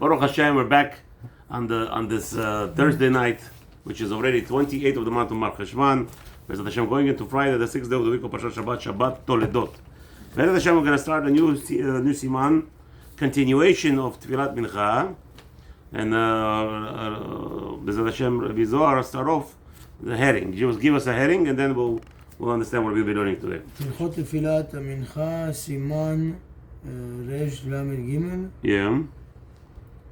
Baruch Hashem, we're back on this Thursday night, which is already 28th of the month of Mar Cheshvan. Bezrat Hashem, going into Friday, the 6th day of the week of Parshat Shabbat Toledot. Bezrat Hashem, we're going to start a new Siman, continuation of Tfilat Mincha, and Bezrat Hashem, Rabbi Zohar start off the heading. Just give us a heading, and then we'll understand what we'll be learning today. Halachot Tfilat Mincha, Siman, Resh Lamed Gimel. Yeah.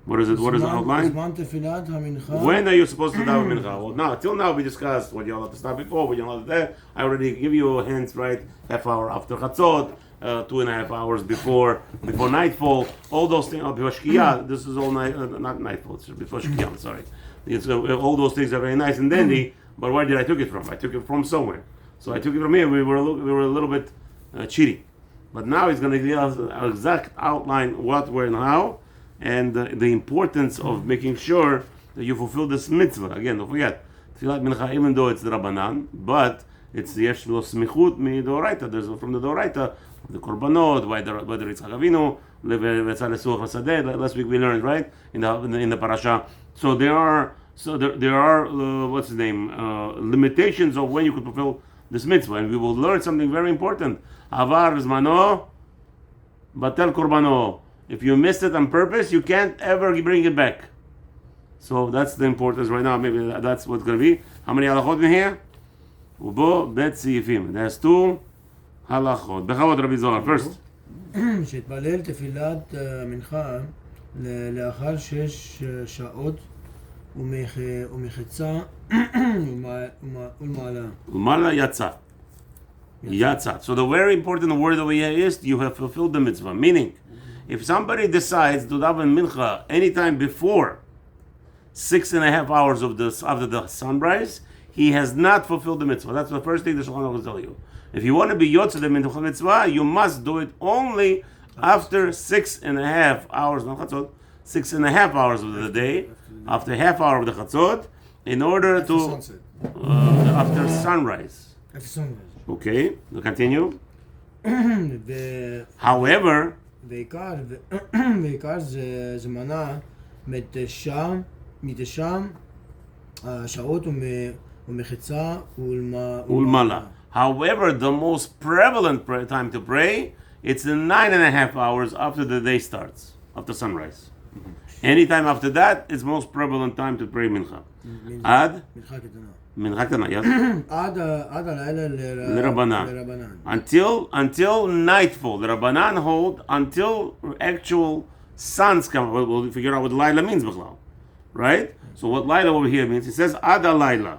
What is it? What is the outline? When are you supposed to daven mincha? Well, now, till now we discussed what you're allowed to start before, what you're allowed to do. I already give you hints, right? Half hour after chatzot, 2.5 hours before nightfall. All those things. Before shkiyah. This is all night, not nightfall. It's before shkiyah. I'm sorry. All those things are very nice and dandy. But where did I took it from? I took it from somewhere. So I took it from here. We were a little bit cheating. But now he's going to give us an exact outline what, where, and how. And the importance of making sure that you fulfill this mitzvah. Again, don't forget, Tfilat Mincha, even though it's the Rabbanan, but it's the Yesh Lo Smichut Mi Doraita. There's from the Doraita, the Korbanot, whether it's Chagavinu, last week we learned, right, in the parasha. So there are what's his name, limitations of when you could fulfill this mitzvah, and we will learn something very important. Avar Zmano, Batel Korbano. If you missed it on purpose, you can't ever bring it back. So that's the importance right now. Maybe that's what's going to be. How many halachot in here? Ubo bet siyifim. There's 2 halachot. Bechavot Rabbi Zohar. First. שהתפלל תפילת מנחה לאחר 6 שעות ומחצה ולמעלה. ולמעלה יצא. Yatsa. So the very important word over here is you have fulfilled the mitzvah. Meaning, if somebody decides to daven mincha anytime before 6.5 hours after the sunrise, he has not fulfilled the mitzvah. That's the first thing the Shulchan Aruch will tell you. If you want to be yotze the mincha mitzvah, you must do it only after 6.5 hours, not chatzot, 6.5 hours of the day, after half hour of the chatzot, in order to after sunrise. After sunrise. Okay, we'll continue. However, בעיקר זה מנה מתשע שעות ומחצה ולמעלה. However, the most prevalent time to pray, it's the 9.5 hours after the day starts, after sunrise. Anytime after that, it's most prevalent time to pray mincha. Ad? Mincha ketana, yes? עד הלילה לרבנן. Until nightfall. The Rabbanan hold until actual suns come. We'll figure out what Laila means, right? So what Laila over here means, it says Ad Laila.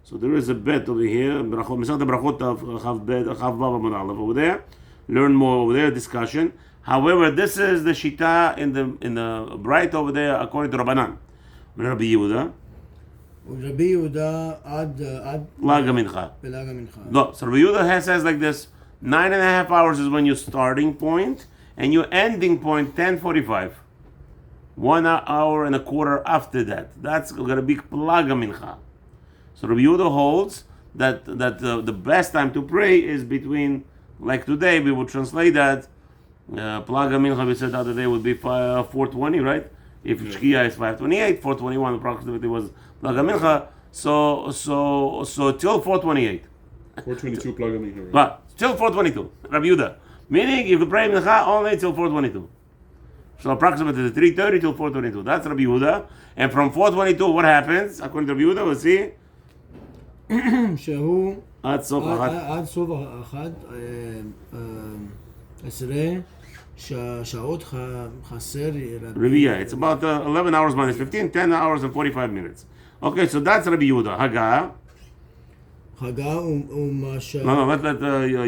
So there is a bet over here. Mishnah Brachot Chav Vav Amud Aleph over there. Learn more over there. Discussion. However, this is the shita in the bright over there according to Rabbanan. Rabbi Yehuda. Rabbi Yehuda ad Laga Mincha. No, so Rabbi Yehuda says like this: 9.5 hours is when your starting point, and your ending point 10:45. 1 hour and a quarter after that. That's going to be Laga Mincha. So Rabbi Yehuda holds that the best time to pray is between, like today, we would translate that Plaga Mincha. We said the other day would be 4:20, right? If Shkiyah is 5:28, 4:21 approximately was Plaga Mincha. So till 4:28. 4:22 Plaga Mincha. Right? But till 4:22, Rabbi Yehuda. Meaning you can pray Mincha only till 4:22. So approximately 3:30 till 4:22. That's Rabbi Yehuda. And from 4:22, what happens? According to Rabbi Yehuda, we'll see. שהוא עד סוף אחד 10 שעות חסר רביעייה. It's about 11 hours minus 15, 10 hours and 45 minutes. Okay, so that's Rabbi Yehuda. Haga. No, let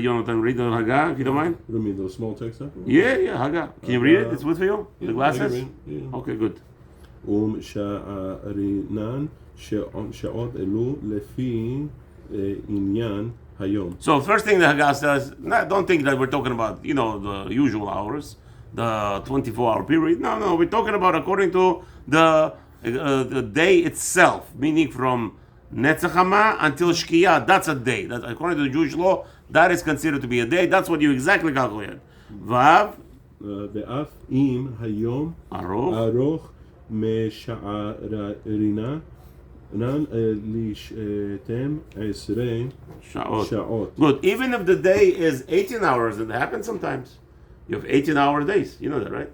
Yonatan read the Haga, if you don't mind. You mean those small text stuff? Yeah, Haga. Can you read it? It's good for you? The glasses? Yeah. Okay, good. שערינן שעות אלו לפי עניין היום. So first thing the Haga says, don't think that we're talking about, the usual hours, the 24-hour period. No, we're talking about according to the day itself, meaning from Netzach Hama until Shkiyah. That's a day. That, according to the Jewish law, that is considered to be a day. That's what you exactly calculated. Vav. ואף אם היום ארוך משערינן לשתם עשרה שעות. Good. Even if the day is 18 hours, and it happens sometimes. You have 18-hour days. You know that, right?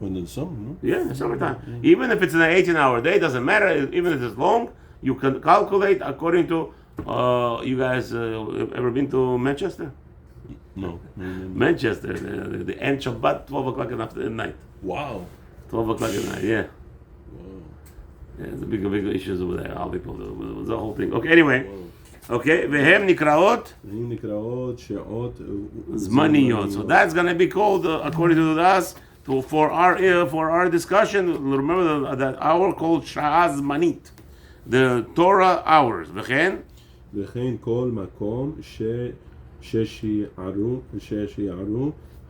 When in summer, no? Yeah, summertime. Even if it's an 18-hour day, doesn't matter. Even if it's long, you can calculate according to. You guys ever been to Manchester? No. Manchester, the end Shabbat, 12 o'clock in the night. Wow. 12 o'clock at night, yeah. Wow. Yeah, there's big issues over there. All people, the whole thing. Okay, anyway. Okay, והן נקראות והן נקראות שעות זמניות. So that's going to be called, according to us, for our discussion, remember that hour called שעה זמנית. The Torah hours. וכן כל מקום ששיערו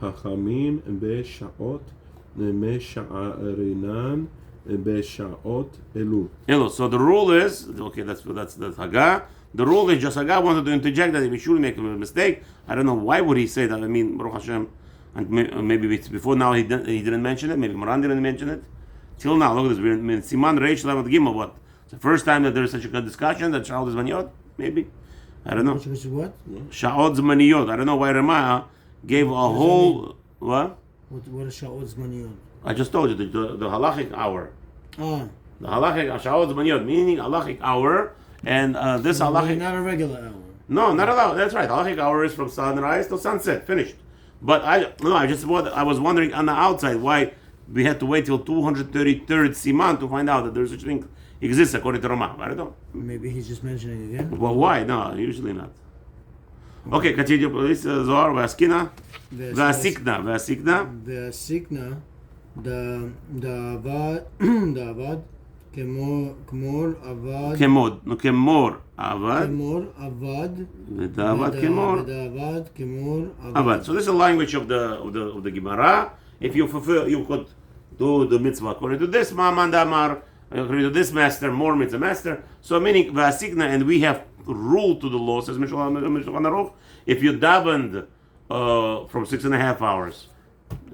חכמים בשעות משערינן בשעות אלו. So the rule is, okay, that's Haggah. The rule is just Haggah wanted to interject that if he should make a mistake. I don't know why would he say that. I mean, Baruch Hashem, and maybe it's before now he didn't mention it. Maybe Moran didn't mention it. Till now, look at this. We're in Siman Reish Lamed Gimel. What? It's the first time that there is such a good discussion that Sha'ot Zmaniyot. Maybe. I don't know. Which what? Sha'ot Zmaniyot. I don't know why Ramah gave a whole what? What is Sha'ot Zmaniyot? I just told you the halachic hour. Ah. The halachic Sha'ot Zmaniyot, meaning halachic hour, and this halachic. Not a regular hour. No, not allowed. That's right. Halachic hour is from sunrise till sunset. Finished. But I was wondering on the outside why we had to wait till 233rd Siman to find out that there's such a thing exists according to Ramah. I don't know. Maybe he's just mentioning it again. Well, why? No, usually not. Okay, continue, please. Zohar, Vaskina, Vasikna. Vasikna, the avad, כמור עבד. כמור עבד. ודעבד כמור עבד. So this is the language of the Gemara. If you fulfill, you could do the mitzvah according to this Ma'aman Damar, according to this master, more mitzvah master. So meaning Vasikna, and we have rule to the law, says Mishulchan Aruch. If you davened from 6.5 hours,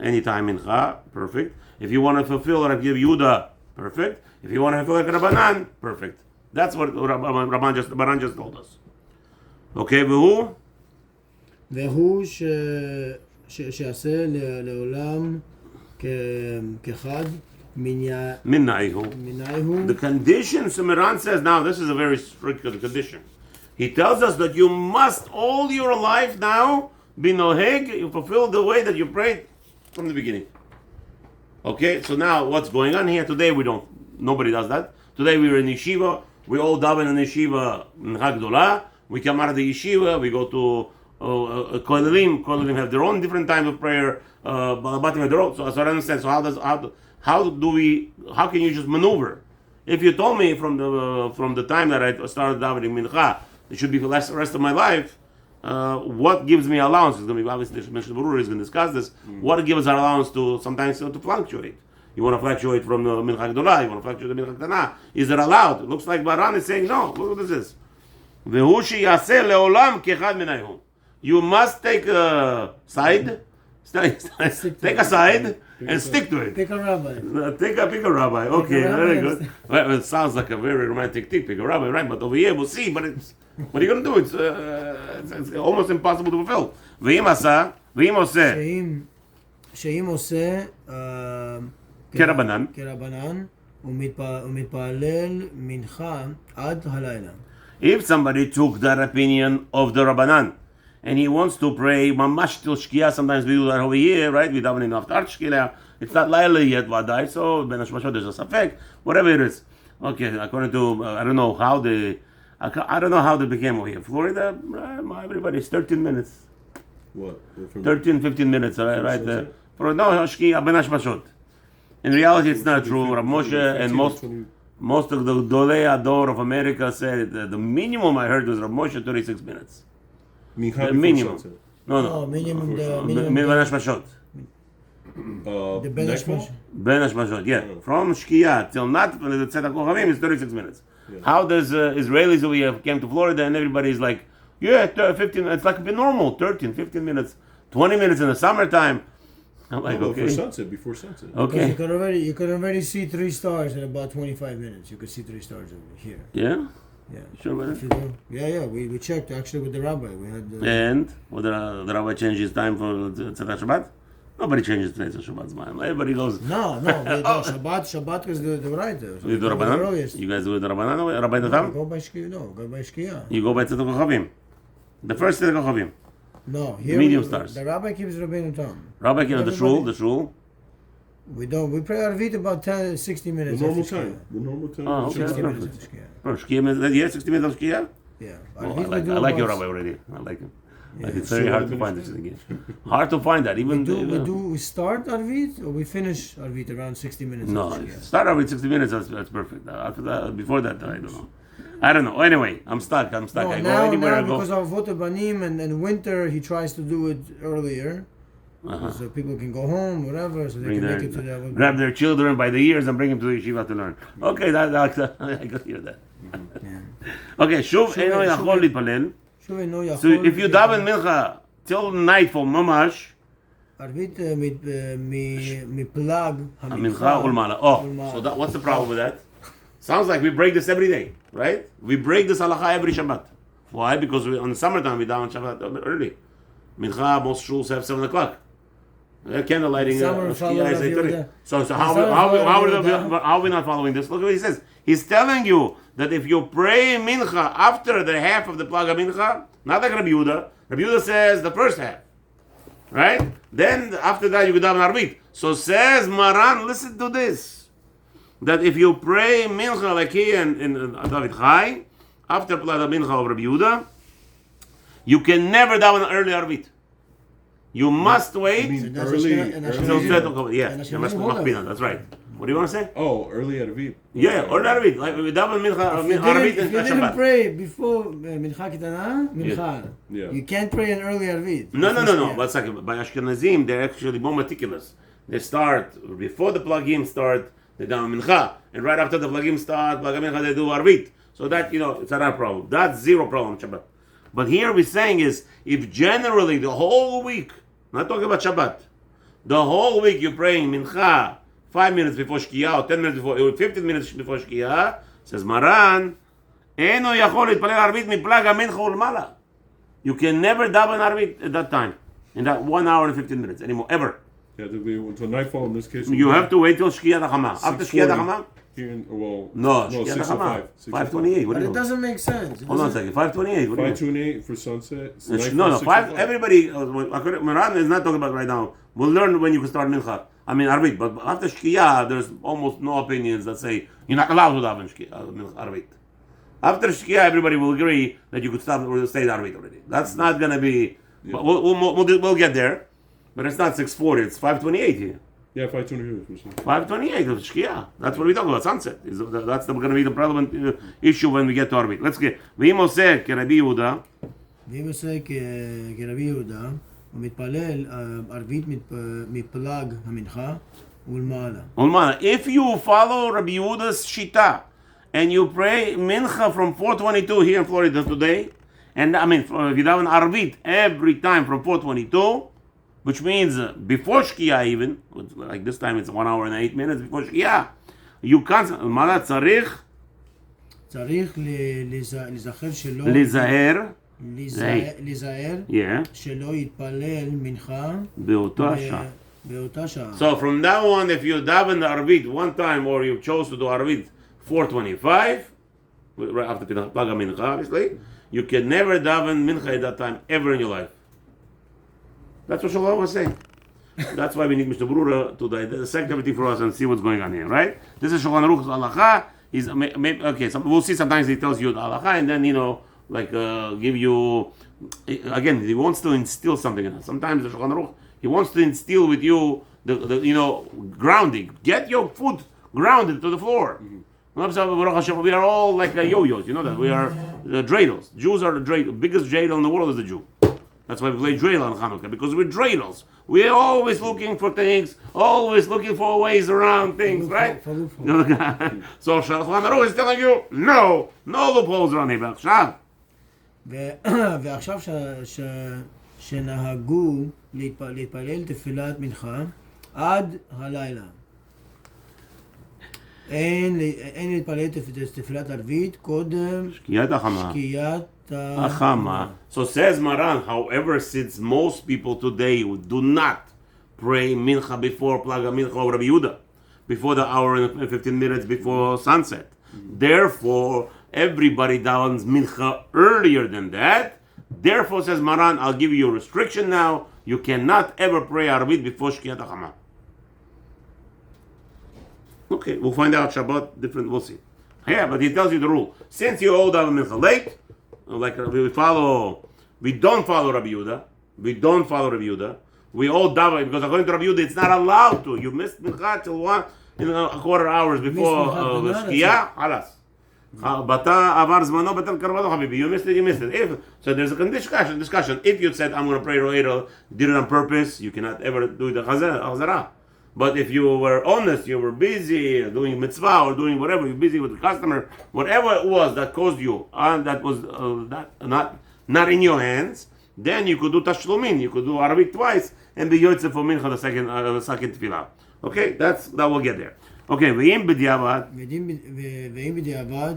anytime Mincha, perfect. If you want to fulfill Rabbi Yehuda, perfect. If you want to fulfill Rabbanan, perfect. That's what Rabban just told us. Okay, והוא שיעשה לעולם כחד Minna'ihu. The condition, Sumeran says, now this is a very strict condition. He tells us that you must all your life now be noheg, you fulfill the way that you prayed from the beginning. Okay, so now what's going on here? Today nobody does that. Today we were in yeshiva, we all daven in yeshiva, Mincha Gdolah. We come out of the yeshiva, we go to Kolelim. Kolelim have their own different time of prayer. Balabatim have their own. So I don't understand. So how can you just maneuver? If you told me from the time that I started davening Mincha, it should be for the rest of my life, what gives me allowance? It's going to be obviously Mishnah Berurah is going to discuss this. What gives our allowance to sometimes to fluctuate? You want to fluctuate from the Mincha Gdolah, you want to fluctuate the Mincha Qtana. Is it allowed? It looks like Baran is saying no. Look what this is. והוא שיעשה לעולם כאחד מנהיגו. You must take a side. Take a side and stick to it. Pick a rabbi. Pick a rabbi. Okay, very good. Well, it sounds like a very romantic thing. Pick a rabbi, right? But over here we'll see. But what are you going to do? It's almost impossible to fulfill. ואם עושה. שאם עושה כרבנן. ומתפלל מנחה עד הלילה. If somebody took that opinion of the Rabbanan and he wants to pray mamash till shkia, sometimes we do that over here, right? We daven enough after shkia. It's not laila yet, vadai. So ben hashmashot there's a safek, whatever it is. Okay, according to I don't know how they became over here. Florida, everybody's 13 minutes. What? 13, 15 minutes, right there. For no shkia ben hashmashot. In reality, it's not true. Rav Moshe and most of the Dolei Ador of America said that the minimum I heard was Rav Moshe 36 minutes. The minimum. No. Minimum. Ben Hashmashot. The Ben Hashmashot. Ben Hashmashot, yeah. From Shkia till not the Tzedakah Kochavim is 36 minutes. Yeah. How does Israelis over here came to Florida and everybody's like, yeah, 15, it's like normal, 13, 15 minutes, 20 minutes in the summertime. I'm like, No, okay. for sunset, before sunset. Okay. You could already see 3 stars in about 25 minutes. You could see 3 stars over here. Yeah? Yeah. Sure about If it? you do. Yeah. We checked actually with the rabbi. We had. And what the rabbi changed his time for Tzedakah Shabbat? Nobody changes today to Shabbat's time. Everybody goes. No. Shabbat is the right. You do Rabbanan? You guys do the Rabbanan or Rabbi Natam? Go by Shkia. No, go by Shkia. You go by Tzedakah Chavim. The first Tzedakah Chavim. No, here Medium stars. The rabbi keeps Rabbeinu Tam. Rabbi came the shul. We don't. We pray Arvit about 60 minutes. The normal after time. Shkia. The normal time. Oh, okay. 60 minutes Perfect. after Shkia. Oh, Shkia, yeah, 60 minutes of Shkia? Yeah. Oh, Arvit I we do like your about- rabbi already. I like him. Yeah. Like it's very hard to find this again. Hard to find that. Even We start Arvit or we finish Arvit around 60 minutes No, after Shkia. start out with 60 minutes. That's perfect. After that, before that, I don't know. Anyway, I'm stuck. No, I go now anywhere I go. because of Vota Banim and winter, he tries to do it earlier. So people can go home, whatever, so they can make it to that. Grab their children by the ears and bring them to the yeshiva to learn. Okay, I could hear that. Okay, shuv eno yachol litpalel. So if you daven mincha till nightfall, mamash, Arvit miplag mincha ulmala. Oh, so what's the problem with that? Sounds like we break this every day, right? We break this halacha every Shabbat. Why? Because on the summertime we daven Shabbat early. Mincha, most shuls have 7 o'clock. Candle lighting. So how are we not following this? Look what he says. He's telling you that if you pray mincha after the half of the plaga mincha, not like Rabbi Yehuda. Rabbi Yehuda says the first half, right? Then after that you go daven arbit. So says Maran, listen to this, that if you pray mincha like he in David Chai after plaga mincha of Rabbi Yehuda, you can never daven early arbit. You must wait until Tzedakah. Yeah, that's right. What do you want to say? Oh, early Arvit. Yeah, early Arvit. Like we daven mincha Arvit If you and didn't Shabbat. pray before Mincha Kitana, Mincha. Yeah. You can't pray an early Arvit. No. One second. By Ashkenazim, they're actually more meticulous. They start before the plagim start. They daven mincha, and right after the plagim start, plagim mincha they do Arvit. So that it's not a problem. That's zero problem Shabbat. But here we're saying is if generally the whole week, not talking about Shabbat, the whole week you're praying mincha 5 minutes before Shkia, or 10 minutes before, or 15 minutes before Shkia, says Maran, Eno yachol itpalel arvit miplaga mincha ulmala. You can never daven arvit at that time, in that 1 hour and 15 minutes anymore, ever. Yeah, to be until nightfall in this case. You have to wait till Shkia Dachama. After Shkia Dachama? No, Shkia Dachama. 5:28. What But do it you doesn't make sense. Hold on a second. 5:28. What do you mean? 5:28 for sunset. No. 5. Everybody. Maran is not talking about right now. We'll learn when you can start mincha. I mean Arvit. But after Shkia, there's almost no opinions that say you're not allowed to daven Shkia Arvit. After Shkia, everybody will agree that you could stop or stay Arvit already. That's not gonna be. Yeah. We'll get there, but it's not 6:40. It's 5:28 here. Yeah, 5:28. 5:28 of Shkia. That's what we talk about. Sunset. That's going to be the relevant issue when we get to Arvit. Let's get. V'imoseh k'Rabbi Yehuda. V'imoseh k'Rabbi Yehuda. ומתפלל ערבית מפלג המנחה ולמעלה. If you follow Rabbi Yehuda's shita and you pray mincha from 4:22 here in Florida today, and I mean if you daven Arvit every time from 4:22, which means before Shkia even, like this time it's 1 hour and 8 minutes before Shkia, you can't. מה צריך? צריך להיזכר שלא. להיזהר שלא יתפלל מנחה באותה שעה. So from now on, if you daven the Arvit one time or you chose to do Arvit 4:25, right after Plaga Mincha, obviously, you can never daven Mincha at that time ever in your life. That's what Shalom was saying. That's why we need Mr. Brura to dissect everything for us and see what's going on here, right? This is Shulchan Aruch's halacha. Okay, we'll see. Sometimes he tells you the halacha and then give you again. He wants to instill something in us. Sometimes the Shulchan Aruch, he wants to instill with you the grounding. Get your foot grounded to the floor. Mm-hmm. We are all like yo-yos. You know that we are the dreidels. Jews are the biggest dreidel in the world is the Jew. That's why we play dreidel on Hanukkah, because we're dreidels. We're always looking for things, always looking for ways around things, right? So Shulchan Aruch is telling you, no loopholes around here. ועכשיו ועכשיו שנהגו להתפלל תפילת מנחה עד הלילה. אין להתפלל תפילת ערבית קודם שקיעת החמה. So says Maran, however, since most people today do not pray Mincha before Plaga Mincha or Rabbi Yehuda, before the hour and 15 minutes before sunset. Therefore, everybody dawns Mincha earlier than that. Therefore, says Maran, I'll give you a restriction now. You cannot ever pray Arvit before Shkiat HaChama. Okay, we'll find out Shabbat different, we'll see. Yeah, but he tells you the rule. Since you all daven Mincha late, like we don't follow Rabbi Yehuda. We all daven because according to Rabbi Yehuda, it's not allowed to. You missed Mincha till a quarter hours before Shkia, halas. You missed it. So there's a discussion. If you said, I'm going to pray later, did it on purpose, you cannot ever do the Chazarah. But if you were honest, you were busy doing mitzvah or doing whatever, you're busy with the customer, whatever it was that caused you, and that was not in your hands, then you could do tashlumin, you could do Arabic twice, and be yotze for mincha the second tefillah. Okay, that we'll get there. Okay, ואם בדיעבד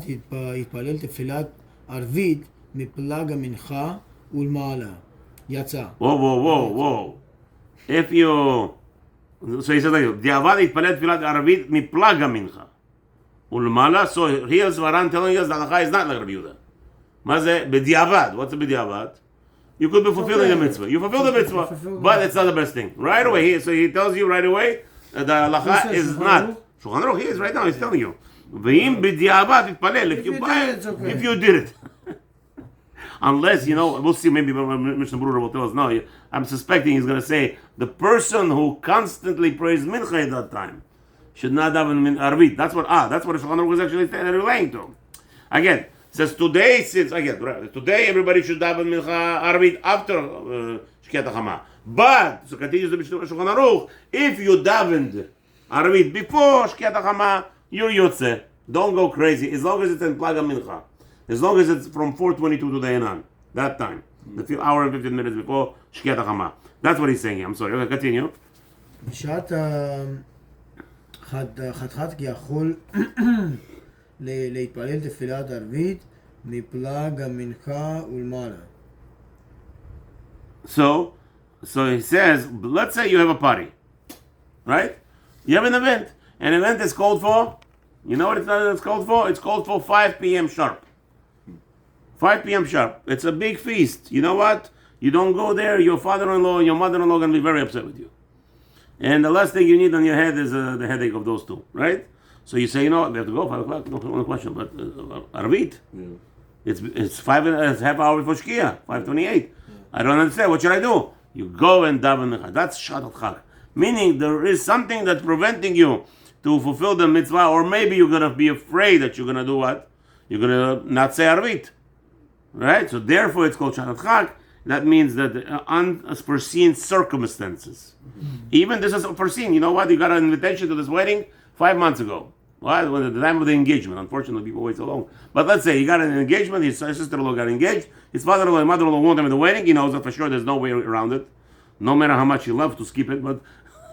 יתפלל תפילת ערבית מפלג המנחה ולמעלה. יצא. Whoa. If you... So he says like, בדיעבד יתפלל תפילת ערבית מפלג המנחה ולמעלה. So here's Maran telling us that halacha is not like Rabbi Yehuda. מה זה? בדיעבד. What's a בדיעבד? You could be fulfilling the mitzvah. You fulfill the mitzvah, but it's not the best thing. Right away. So he tells you right away that the halacha is not. Shulchan Aruch, he is right now, he's telling you. Ve'im b'di'avad itpalel, if you buy it, okay. If you did it. Unless, we'll see, maybe Mishnah Berurah will tell us, no, I'm suspecting he's going to say, the person who constantly prays mincha at that time should not have an arvit. That's what Shulchan Aruch was actually relaying to. Again, says today everybody should have a mincha arvit after Shkiat HaChama. But, so continues the Shulchan Aruch, if you davened Arvit before Shkiat HaChama, you're Yotze. Don't go crazy. As long as it's in Plaga Mincha. As long as it's from 4:22 to the Enan. That time. The hour and 15 minutes before Shkiat HaChama. That's what he's saying here. I'm sorry. Okay, continue. בשעת חתחת יכול להתפלל תפילת ערבית מפלג המנחה ולמעלה. So he says, let's say you have a party. Right? You have an event. An event is called for, you know what it's called for? It's called for 5 p.m. sharp. 5 p.m. sharp. It's a big feast. You know what? You don't go there, your father-in-law and your mother-in-law are going to be very upset with you. And the last thing you need on your head is the headache of those two, right? So you say, we have to go, 5 o'clock, no question. But Arvit, it's half hour before Shkia, 5:28. I don't understand. What should I do? You go and daven. That's Shadat Chag. Meaning there is something that's preventing you to fulfill the mitzvah, or maybe you're going to be afraid that you're going to do what? You're going to not say Arvit. Right? So therefore it's called Shadat Chag. That means that unforeseen circumstances. Even this is foreseen. You know what? You got an invitation to this wedding 5 months ago. Well, when the time of the engagement. Unfortunately, people wait so long. But let's say he got an engagement, his sister-in-law got engaged, his father-in-law and mother-in-law want him at the wedding. He knows that for sure there's no way around it. No matter how much he loves to skip it, but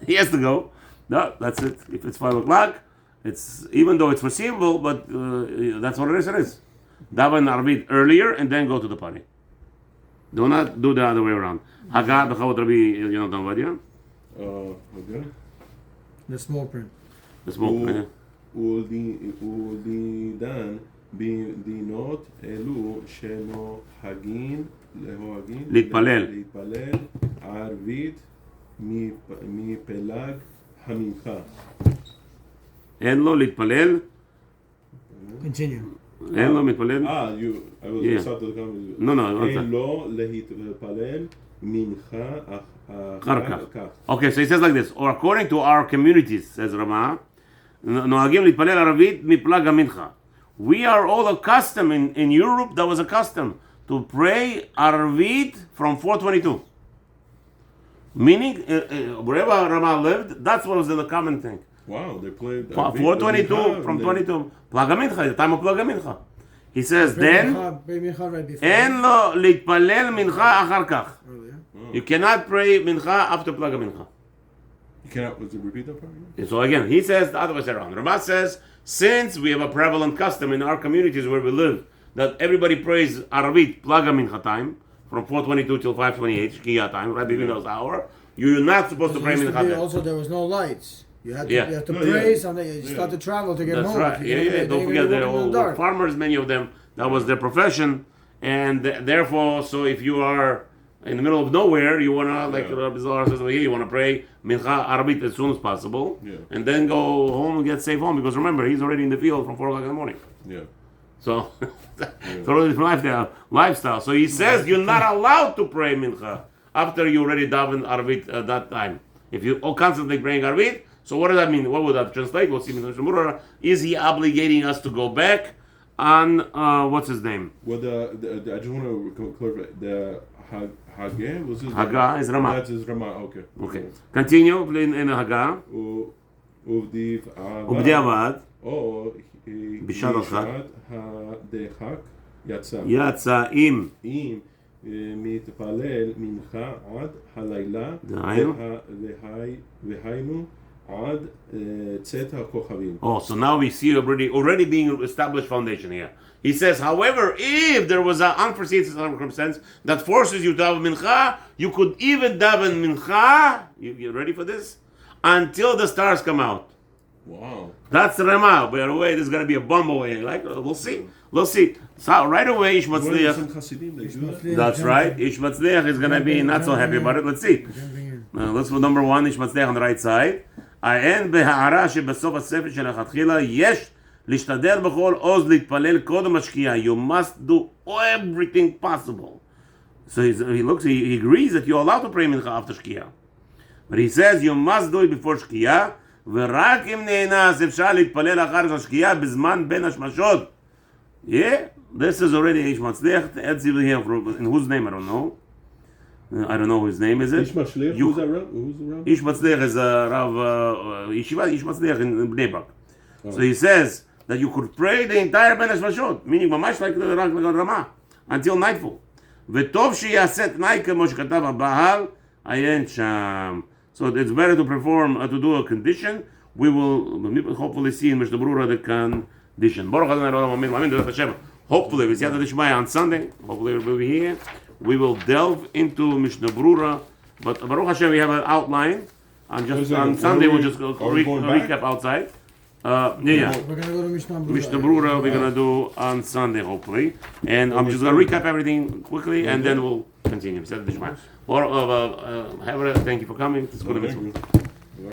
he has to go. No, that's it. If it's 5 o'clock, it's even though it's foreseeable, but that's what it is. Daven Arvit earlier and then go to the party. Do not do the other way around. Haggah b'chavot Rabbi Yonatan Vadia. Okay. The small print. The small print. ולדידן במדינות אלו שנוהגים להתפלל ערבית מפלג המנחה. אין לו להתפלל. Continue. אין לו מתפלל. I was about to come. No. אין לו להתפלל מנחה אחר כך. Okay, so he says like this, or according to our communities, says Ramah, נוהגים להתפלל ערבית מפלג המנחה. We are all accustomed, in Europe, that was accustomed to pray Arvit from 4:22. Meaning, wherever Ramah lived, that's what was the common thing. Wow, they played 4:22 from 22. Plag HaMincha, the time of Plag HaMincha. He says, then, אין לו להתפלל מנחה אחר כך. You cannot pray mincha after plaga mincha. You cannot. Repeat that part again? So again, he says the other way around. Ramah says, since we have a prevalent custom in our communities where we live that everybody prays Arabit plaga mincha time from 4:22 till 5:28 shkia time, right between those hour, you're not supposed to pray mincha there. Also, there was no lights. You have to pray something. You start to travel to get That's home. That's right. Don't forget they're all farmers. Many of them. That was their profession, and therefore, so if you are in the middle of nowhere, you wanna Rabbi Zohar says over here, you wanna pray mincha Arabit as soon as possible, and then go home and get safe home because remember he's already in the field from 4 o'clock in the morning. Yeah. So totally different lifestyle. So he says you're not allowed to pray mincha after you already daven Arabit at that time. If you constantly praying Arabit, so what does that mean? What would that translate? We'll see. Is he obligating us to go back on what's his name? Well, I just want to clarify the Hagah was his Hagah is Ramah. That's his Ramah. Okay. Continue in Hagah. ובדיעבד. או בשעת הדחק יצא עם מתפלל מנחה עד הלילה והיינו עד צאת הכוכבים. Oh, so now we see already being established foundation here. He says, however, if there was an unforeseen circumstance that forces you to daven mincha, you could even daven mincha. You ready for this? Until the stars come out. Wow. That's the Ramah. By the way, there's going to be a bomb away. We'll see. So right away, Ish Matzliach. That's right. Ish Matzliach is going to be not so happy about it. Let's see. Let's go number 1, Ish Matzliach on the right side. העין בהערה שבסוף הספר של החתחילה יש להשתדל בכל עוז להתפלל קודם השקיעה. You must do everything possible. So he agrees that you're allowed to pray mincha after shkia. But he says you must do it before shkia, ורק אם נאנס אפשר להתפלל אחר השקיעה בזמן בין השמשות. Yeah, this is already Ish Matzliach. Let's see here in whose name I don't know. I don't know whose name is it. Ish Matzliach? Who's the Rav? Ish Matzliach is a Rav Yeshiva Ish Matzliach in Bnei Brak. So he says that you could pray the entire Ben HaShmashot, meaning mamash like the Ramah, until nightfall. וטוב שיעשה תנאי כמו שכתב הבעל, עיין שם. So it's better to to do a condition. We will hopefully see in Mishnah Berurah the condition. Baruch Adonai Olam Amen. Hopefully, with Yad Dishmaya on Sunday, hopefully we'll be here. We will delve into Mishnah Berurah, but Baruch Hashem, we have an outline. On Sunday, we'll just recap outside. We're going to go to Mishnah Berurah. Mishnah Berurah we're going to do on Sunday, hopefully. And I'm just going to recap everything quickly, and then we'll continue. Thank you for coming. Let's go to Mitzvah.